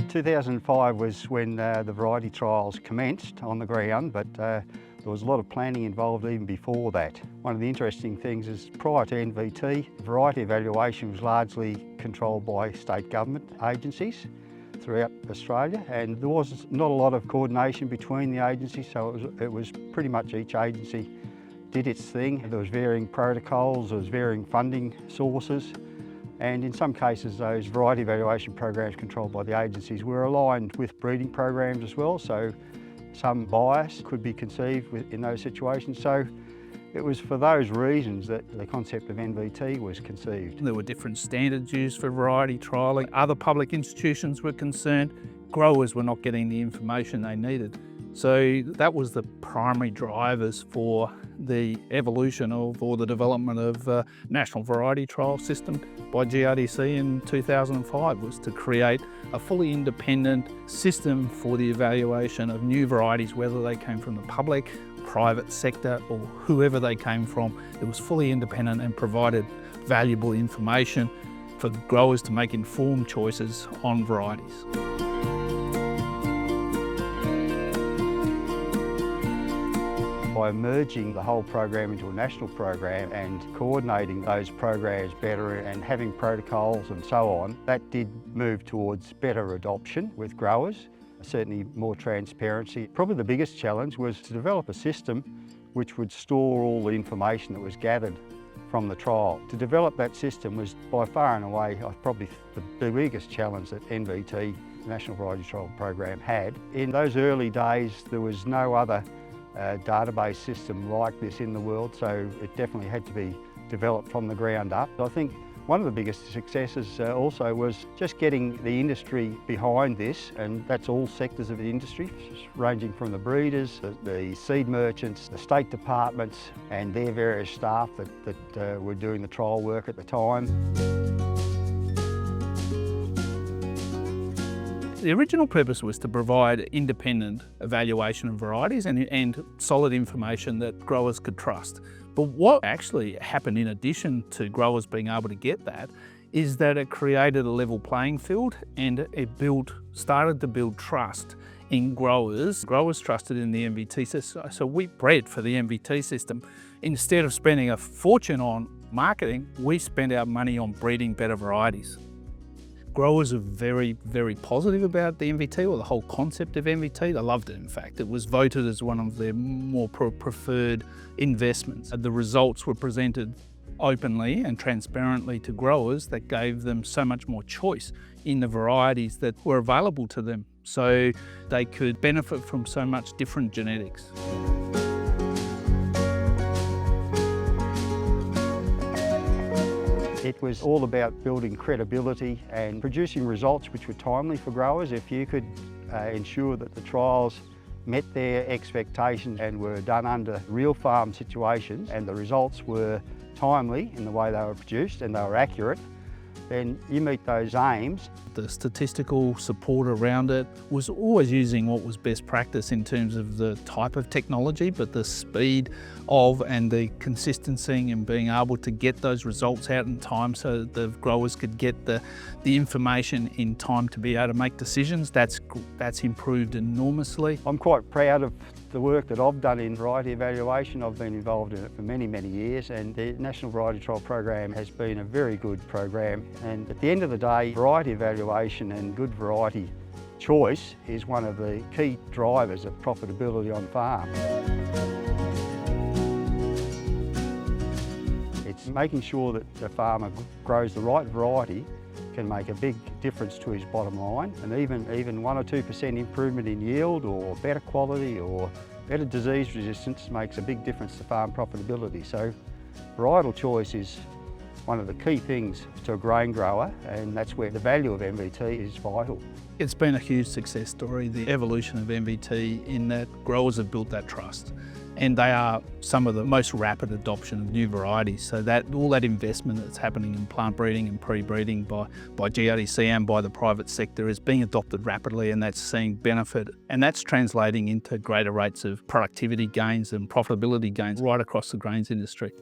2005 was when the variety trials commenced on the ground, but there was a lot of planning involved even before that. One of the interesting things is prior to NVT, variety evaluation was largely controlled by state government agencies throughout Australia, and there was not a lot of coordination between the agencies, so it was pretty much each agency did its thing. There was varying protocols, there was varying funding sources, and in some cases those variety evaluation programs controlled by the agencies were aligned with breeding programs as well, so some bias could be conceived in those situations. So it was for those reasons that the concept of NVT was conceived. There were different standards used for variety trialling. Other public institutions were concerned. Growers were not getting the information they needed. So that was the primary drivers for the evolution of, or the development of National Variety Trial System by GRDC in 2005, was to create a fully independent system for the evaluation of new varieties, whether they came from the public, private sector, or whoever they came from. It was fully independent and provided valuable information for growers to make informed choices on varieties. By merging the whole program into a national program and coordinating those programs better and having protocols and so on, that did move towards better adoption with growers, certainly more transparency. Probably the biggest challenge was to develop a system which would store all the information that was gathered from the trial. To develop that system was by far and away probably the biggest challenge that NVT, National Variety Trial Program, had. In those early days there was no other database system like this in the world, so it definitely had to be developed from the ground up. I think one of the biggest successes also was just getting the industry behind this, and that's all sectors of the industry, ranging from the breeders, the seed merchants, the state departments and their various staff that were doing the trial work at the time. The original purpose was to provide independent evaluation of varieties and solid information that growers could trust. But what actually happened in addition to growers being able to get that is that it created a level playing field, and it started to build trust in growers. Growers trusted in the NVT system, so we bred for the NVT system. Instead of spending a fortune on marketing, we spent our money on breeding better varieties. Growers are very, very positive about the NVT, or the whole concept of NVT. They loved it, in fact. It was voted as one of their more preferred investments. The results were presented openly and transparently to growers that gave them so much more choice in the varieties that were available to them, so they could benefit from so much different genetics. It was all about building credibility and producing results which were timely for growers. If you could ensure that the trials met their expectations and were done under real farm situations, and the results were timely in the way they were produced and they were accurate, then you meet those aims. The statistical support around it was always using what was best practice in terms of the type of technology, but the speed of and the consistency and being able to get those results out in time so that the growers could get the information in time to be able to make decisions. That's improved enormously. I'm quite proud of the work that I've done in variety evaluation. I've been involved in it for many, many years, and the National Variety Trial Program has been a very good program. And at the end of the day, variety evaluation and good variety choice is one of the key drivers of profitability on farm. It's making sure that the farmer grows the right variety can make a big difference to his bottom line, and even 1 or 2% improvement in yield, or better quality, or better disease resistance makes a big difference to farm profitability. So varietal choice is one of the key things to a grain grower, and that's where the value of NVT is vital. It's been a huge success story, the evolution of NVT, in that growers have built that trust. And they are some of the most rapid adoption of new varieties. So that all that investment that's happening in plant breeding and pre-breeding by GRDC and by the private sector is being adopted rapidly, and that's seeing benefit. And that's translating into greater rates of productivity gains and profitability gains right across the grains industry.